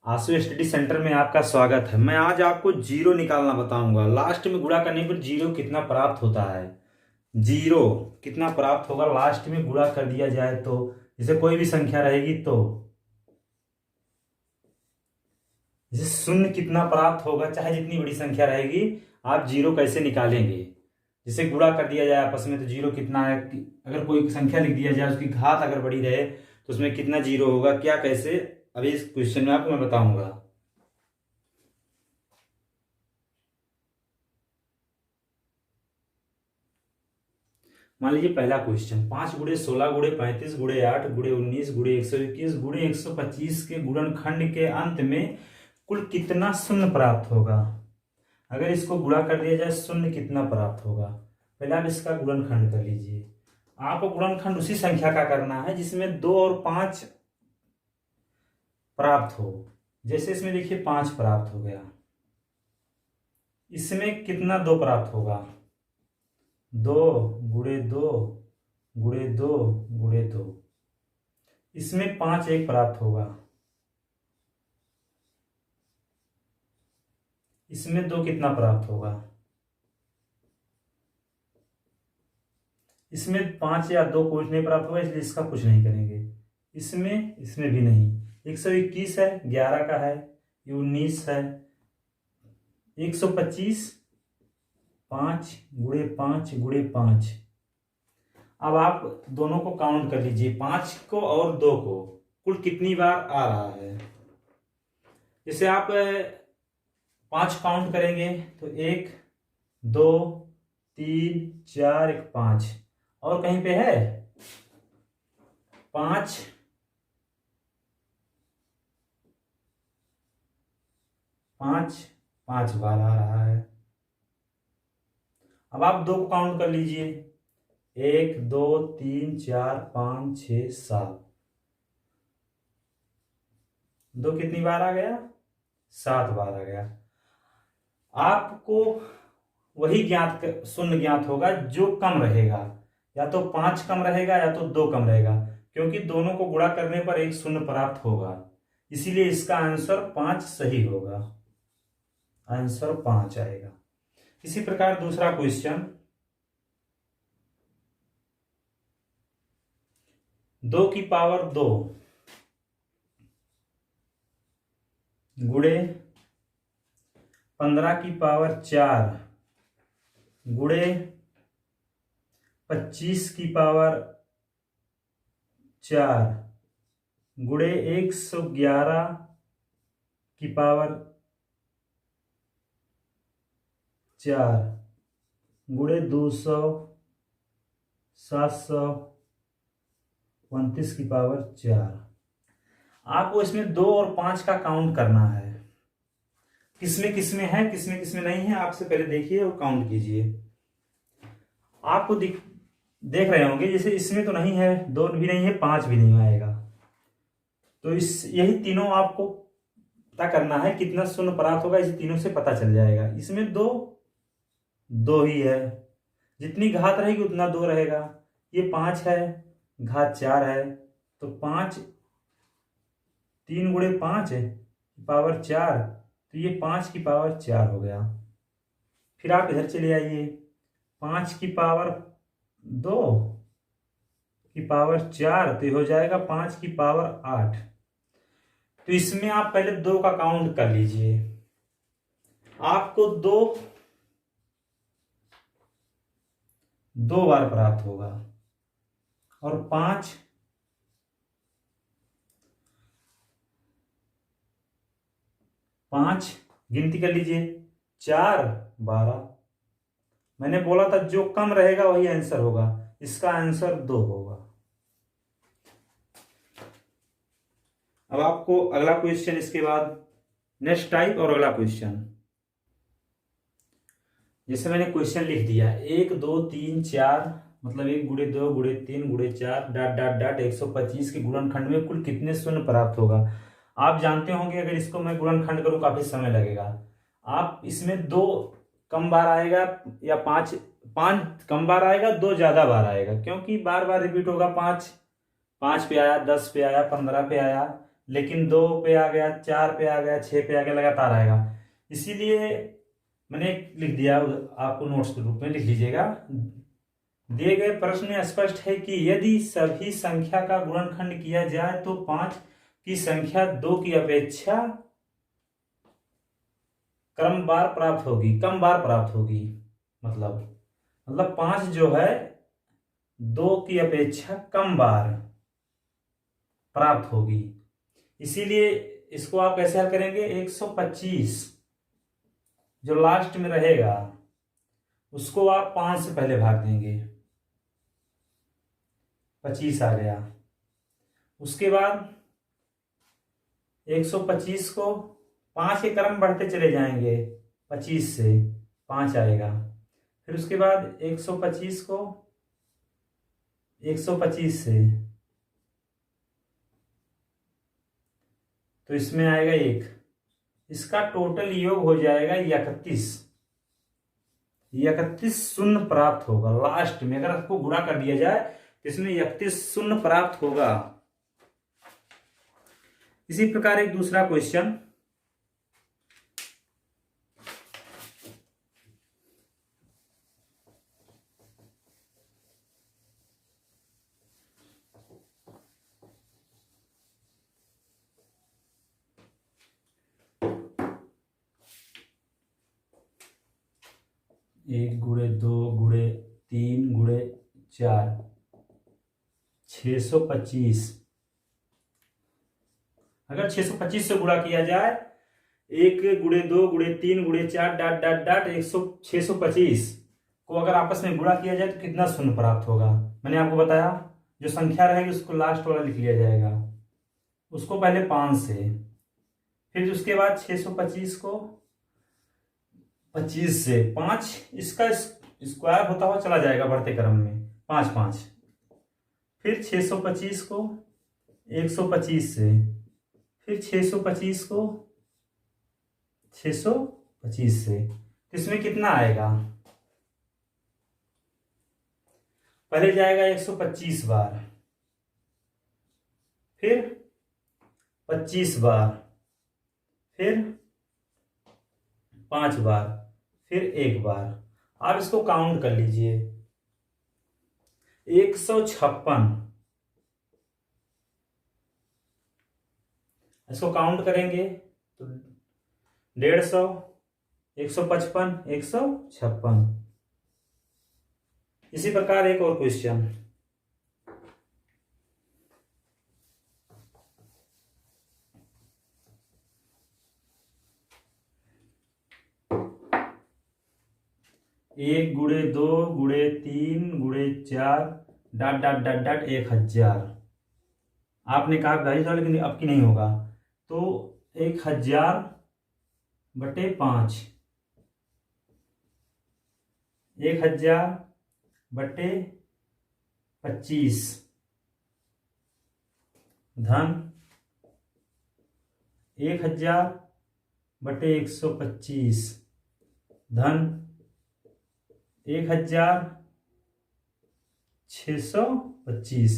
आंसू study centre में आपका स्वागत है। मैं आज आपको जीरो निकालना बताऊंगा। लास्ट में गुणा करने पर जीरो कितना प्राप्त होता है, जीरो कितना प्राप्त होगा लास्ट में गुणा कर दिया जाए तो। जैसे कोई भी संख्या रहेगी तो जैसे शून्य कितना प्राप्त होगा, चाहे जितनी बड़ी संख्या रहेगी, आप जीरो कैसे निकालेंगे। जैसे गुणा कर दिया जाए आपस में तो जीरो कितना है, अगर कोई संख्या लिख दिया जाए उसकी घात अगर बड़ी रहे तो उसमें कितना जीरो होगा, क्या कैसे, अभी इस क्वेश्चन में आपको मैं बताऊंगा। मान लीजिए पहला क्वेश्चन, 5 × 16 × 35 × 8 × 19 × 121 × 125 के गुणनखंड के अंत में कुल कितना शून्य प्राप्त होगा। अगर इसको गुणा कर दिया जाए शून्य कितना प्राप्त होगा। पहले आप इसका गुणनखंड कर लीजिए। आपको गुणनखंड उसी संख्या का करना है जिसमें 2 और 5 प्राप्त हो। जैसे इसमें देखिए 5 प्राप्त हो गया, इसमें कितना 2 प्राप्त होगा, 2 × 2 × 2 × 2। इसमें 5 एक प्राप्त होगा, इसमें 2 कितना प्राप्त होगा, इसमें 5 या 2 कुछ नहीं प्राप्त होगा, इसलिए इसका कुछ नहीं करेंगे। इसमें भी नहीं। 121 है, 11 का है, 19 है, 125 5 × 5 × 5। अब आप दोनों को काउंट कर लीजिए, 5 को और 2 को, कुल कितनी बार आ रहा है। जैसे आप 5 काउंट करेंगे तो 1 2 3 4 1 5, और कहीं पे है 5 5 5 बार आ रहा है। अब आप 2 को काउंट कर लीजिए, 1 2 3 4 5 6 7, 2 कितनी बार आ गया, 7 बार आ गया। आपको वही शून्य ज्ञात होगा जो कम रहेगा, या तो 5 कम रहेगा या तो 2 कम रहेगा, क्योंकि दोनों को गुणा करने पर एक शून्य प्राप्त होगा, इसीलिए इसका आंसर 5 सही होगा। आंसर 5 आएगा। इसी प्रकार दूसरा क्वेश्चन, 2 गुणे 15 गुणे 25 गुणे 111 गुणे 200 729 आपको इसमें 2 और 5 का काउंट करना है, किसमें किसमें है किसमें किसमें नहीं है। आपसे पहले देखिए और काउंट कीजिए। आपको देख रहे होंगे जैसे इसमें तो नहीं है, 2 भी नहीं है, 5 भी नहीं आएगा, तो यही तीनों आपको पता करना है कितना शून्य प्राप्त होगा, इस तीनों से पता चल जाएगा। इसमें 2 ही है, जितनी घात रहेगी उतना 2 रहेगा। ये 5 है, घात 4 है, तो 5 3 × 5 पावर 4, तो ये 5 की पावर 4 हो गया। फिर आप इधर चले आइए, 5 की पावर 2 की पावर 4, तो ये हो जाएगा 5 की पावर 8। तो इसमें आप पहले 2 का काउंट कर लीजिए। आपको 2 बार प्राप्त होगा, और 5 गिनती कर लीजिए, 4 12। मैंने बोला था जो कम रहेगा वही आंसर होगा, इसका आंसर 2 होगा। अब आपको अगला क्वेश्चन, इसके बाद नेक्स्ट टाइप और अगला क्वेश्चन। जैसे मैंने क्वेश्चन लिख दिया 1 2 3 4, मतलब 1 × 2 × 3 × 4 डॉट डॉट डॉट 125 के गुणनखंड में कुल कितने शून्य प्राप्त होगा। आप जानते होंगे अगर इसको मैं गुणनखंड करूं काफी समय लगेगा। आप इसमें 2 कम बार आएगा या 5 कम बार आएगा, 2 ज्यादा बार आएगा, क्योंकि बार बार रिपीट होगा। 5 पे आया, 10 पे आया, 15 पे आया, लेकिन 2 पे आ गया, 4 पे आ गया, 6 पे आ गया, लगातार आएगा। इसीलिए मैंने लिख दिया, आपको नोट्स के रूप में लिख लीजिएगा। दिए गए प्रश्न में स्पष्ट है कि यदि सभी संख्या का गुणनखंड किया जाए तो 5 की संख्या 2 की अपेक्षा कम बार प्राप्त होगी। मतलब 5 जो है 2 की अपेक्षा कम बार प्राप्त होगी। इसीलिए इसको आप कैसे हल करेंगे, 125 जो लास्ट में रहेगा उसको आप 5 से पहले भाग देंगे, 25 आ गया। उसके बाद 125 को 5 के क्रम बढ़ते चले जाएंगे, 25 से 5 आएगा। फिर उसके बाद 125 को 125 से, तो इसमें आएगा 1, इसका टोटल योग हो जाएगा 31 शून्य प्राप्त होगा लास्ट में। अगर आपको गुणा कर दिया जाए तो इसमें 31 शून्य प्राप्त होगा। इसी प्रकार एक दूसरा क्वेश्चन, एक गुणे 2 गुणे 3 गुणे 4, 625। अगर 625 से गुणा किया जाए, 1 गुणे 2 गुणे 3 गुणे 4 डाट डाट डाट 625 को अगर आपस में गुणा किया जाए तो कितना शून्य प्राप्त होगा। मैंने आपको बताया जो संख्या रहेगी उसको लास्ट वाला लिख लिया जाएगा, उसको पहले 5 से, फिर उसके बाद 625 को 25 से, 5 इसका स्क्वायर होता हुआ चला जाएगा बढ़ते क्रम में, 5 5, फिर 625 को 125 से, फिर 625 को 625 से, तो इसमें कितना आएगा, पहले जाएगा 125 बार, फिर 25 बार, फिर 5 बार, फिर 1 बार। आप इसको काउंट कर लीजिए, 156। इसको काउंट करेंगे तो 150, 155, 156। इसी प्रकार एक और क्वेश्चन, एक गुणे 2 गुणे 3 गुणे 4 डाट डाट डाट डाट 1000। आपने कहा भाई साहब लेकिन अब की नहीं होगा, तो 1000 बटे 5, 1000 बटे 25 धन 1000 बटे 125 धन 1625।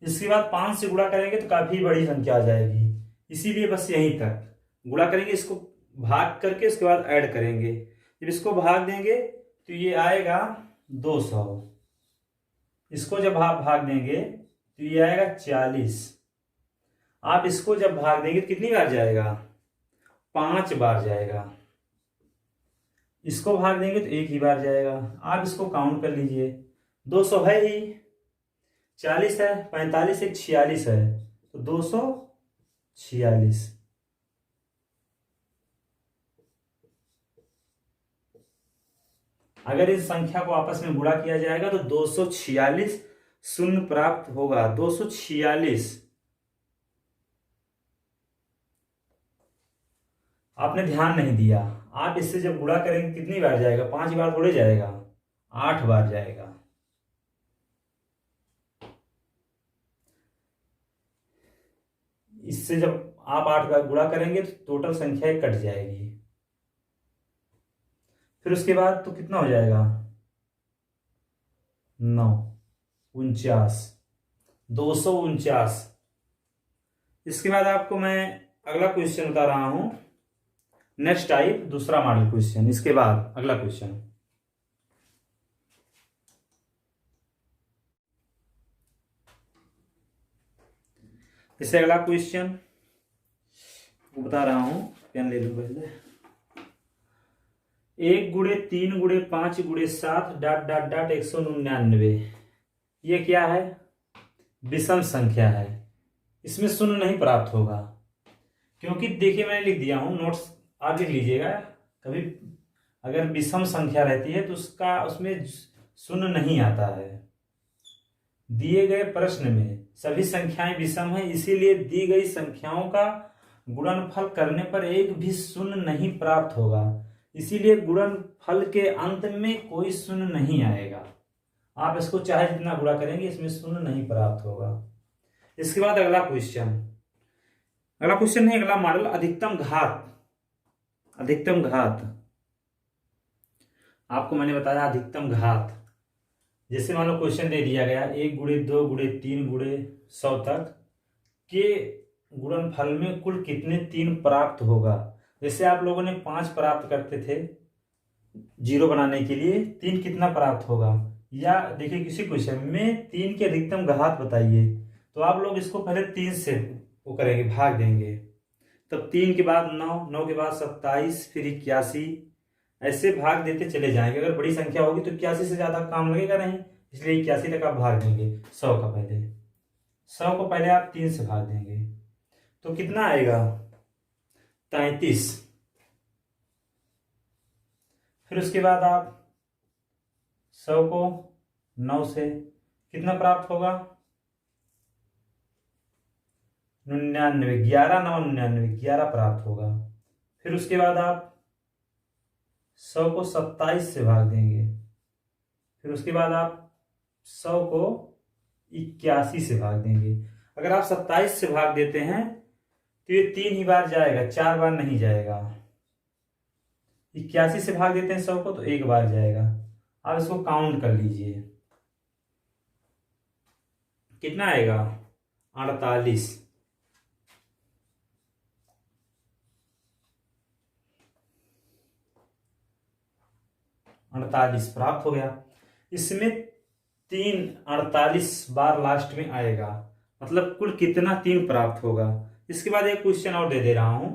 इसके बाद 5 से गुणा करेंगे तो काफी बड़ी संख्या आ जाएगी, इसीलिए बस यहीं तक गुणा करेंगे। इसको भाग करके उसके बाद ऐड करेंगे, जब इसको भाग देंगे तो ये आएगा 200, इसको जब आप भाग देंगे तो ये आएगा 40। आप इसको जब भाग देंगे तो कितनी बार जाएगा, 5 बार जाएगा। इसको भाग देंगे तो 1 ही बार जाएगा। आप इसको काउंट कर लीजिए, 200 है ही, 40 है, 45 एक 46 है, तो 246। अगर इस संख्या को आपस में गुणा किया जाएगा तो 246 शून्य प्राप्त होगा, 246। आपने ध्यान नहीं दिया, आप इससे जब गुणा करेंगे कितनी बार जाएगा, 5 बार थोड़े जाएगा, 8 बार जाएगा। इससे जब आप 8 बार गुणा करेंगे तो टोटल संख्या कट जाएगी। फिर उसके बाद तो कितना हो जाएगा, 9 49, 249। इसके बाद आपको मैं अगला क्वेश्चन बता रहा हूं, नेक्स्ट टाइप दूसरा मॉडल क्वेश्चन। इसके बाद अगला क्वेश्चन, इससे अगला क्वेश्चन बता रहा हूं, पेन ले लो पहले। 1 × 3 × 5 × 7 डॉट डॉट डॉट 199, ये क्या है? विषम संख्या है। इसमें शून्य नहीं प्राप्त होगा, क्योंकि देखिए मैंने लिख दिया हूं, नोट्स आप लिख लीजिएगा। कभी अगर विषम संख्या रहती है तो उसमें शून्य नहीं आता है। दिए गए प्रश्न में सभी संख्याएं विषम हैं, इसीलिए दी गई संख्याओं का गुणनफल करने पर एक भी शून्य नहीं प्राप्त होगा। इसीलिए गुणनफल के अंत में कोई शून्य नहीं आएगा। आप इसको चाहे जितना गुणा करेंगे इसमें शून्य नहीं प्राप्त होगा। इसके बाद अगला क्वेश्चन नहीं, अगला मॉडल अधिकतम घात। अधिकतम घात आपको मैंने बताया, अधिकतम घात। जैसे मान लो क्वेश्चन दे दिया गया 1 × 2 × 3 × 100 तक के गुणनफल में कुल कितने 3 प्राप्त होगा। जैसे आप लोगों ने 5 प्राप्त करते थे 0 बनाने के लिए, 3 कितना प्राप्त होगा। या देखिए किसी क्वेश्चन में 3 के अधिकतम घात बताइए, तो आप लोग इसको पहले 3 से वो करेंगे, भाग देंगे। तब 3 के बाद 9, 9 के बाद 27, फिर 81, ऐसे भाग देते चले जाएंगे। अगर बड़ी संख्या होगी तो 81 से ज्यादा काम लगेगा नहीं, इसलिए 81 तक आप भाग देंगे। 100 को पहले आप 3 से भाग देंगे, तो कितना आएगा? 33। फिर उसके बाद आप 100 को 9 से कितना प्राप्त होगा? 99, 11 9 99, 11 प्राप्त होगा। फिर उसके बाद आप 100 को 27 से भाग देंगे। फिर उसके बाद आप 100 को 81 से भाग देंगे। अगर आप 27 से भाग देते हैं तो ये 3 ही बार जाएगा, 4 बार नहीं जाएगा। 81 से भाग देते हैं 100 को तो 1 बार जाएगा। आप इसको काउंट कर लीजिए, कितना आएगा? 48। प्राप्त हो गया। इसमें 48 बार लास्ट में आएगा, मतलब कुल कितना 3 प्राप्त होगा। इसके बाद एक क्वेश्चन और दे दे रहा हूं।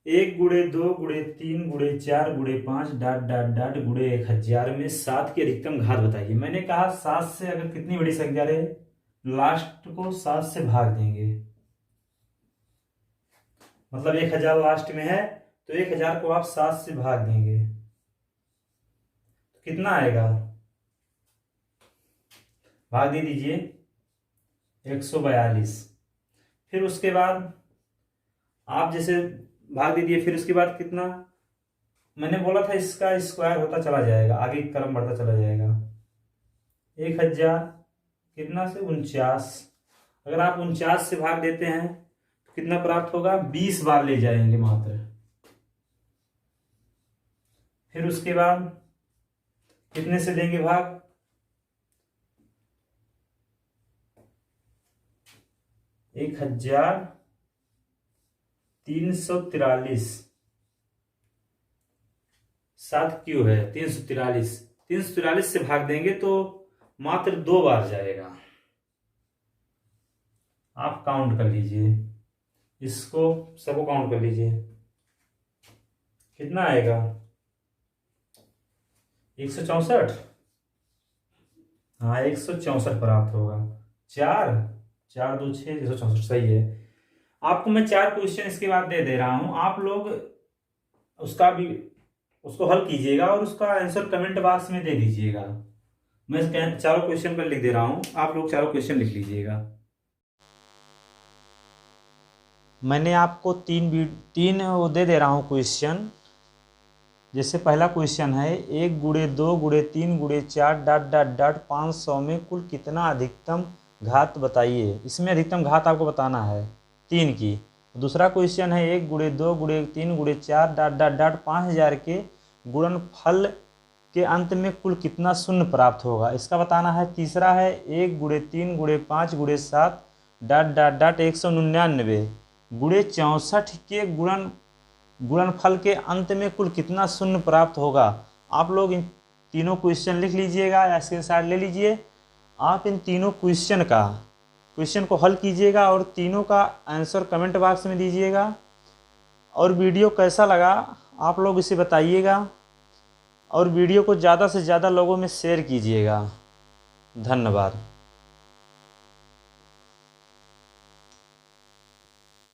एक 1 × 2 × 3 × 4 × 5 डॉट डॉट डॉट × 1000 में 7 की अधिकतम घात बताइए। मैंने कहा 7 से अगर कितनी बड़ी संख्या रहे, लास्ट को 7 से भाग देंगे। मतलब 1000 लास्ट में है तो 1000 को आप 7 से भाग देंगे तो कितना आएगा? भाग दे दीजिए, 142। फिर उसके बाद आप जैसे भाग दे दिए, फिर उसके बाद कितना मैंने बोला था, इसका स्क्वायर होता चला जाएगा, आगे क्रम बढ़ता चला जाएगा। 1000 कितना से 49। अगर आप 49 से भाग देते हैं तो कितना प्राप्त होगा? 20 बार ले जाएंगे मात्र। फिर उसके बाद कितने से देंगे भाग? 1343। 7 क्यों है? 343 से भाग देंगे तो मात्र 2 बार जाएगा। आप काउंट कर लीजिए, इसको सबको काउंट कर लीजिए, कितना आएगा? 164। हाँ 164 प्राप्त होगा। 4 4 2 6 164 सही है। आपको मैं 4 क्वेश्चन इसके बाद दे रहा हूं, आप लोग उसको हल कीजिएगा और उसका आंसर कमेंट बॉक्स में दे दीजिएगा। मैं चारों क्वेश्चन पर लिख दे रहा हूं, आप लोग चारों क्वेश्चन लिख लीजिएगा। मैंने आपको 3 वो दे रहा हूं क्वेश्चन। जैसे पहला क्वेश्चन है 1 × 2 × 3 × 4 डॉट डॉट डॉट 500 में कुल कितना अधिकतम घात बताइए। इसमें अधिकतम घात आपको बताना है 3 की। दूसरा क्वेश्चन है 1 गुणे 2 गुणे 3 गुणे 4 डॉट डॉट डॉट 5000 के गुणनफल के अंत में कुल कितना शून्य प्राप्त होगा, इसका बताना है। तीसरा है 1 गुणे 3 गुणे 5 गुणे 7 डॉट डॉट डॉट 199 गुणे 64 के गुणनफल के अंत में कुल कितना शून्य प्राप्त होगा। आप लोग इन तीनों क्वेश्चन लिख लीजिएगा या स्क्रीनशॉट ले लीजिए। आप इन तीनों क्वेश्चन को हल कीजिएगा और तीनों का आंसर कमेंट बॉक्स में दीजिएगा। और वीडियो कैसा लगा आप लोग इसे बताइएगा और वीडियो को ज़्यादा से ज़्यादा लोगों में शेयर कीजिएगा। धन्यवाद।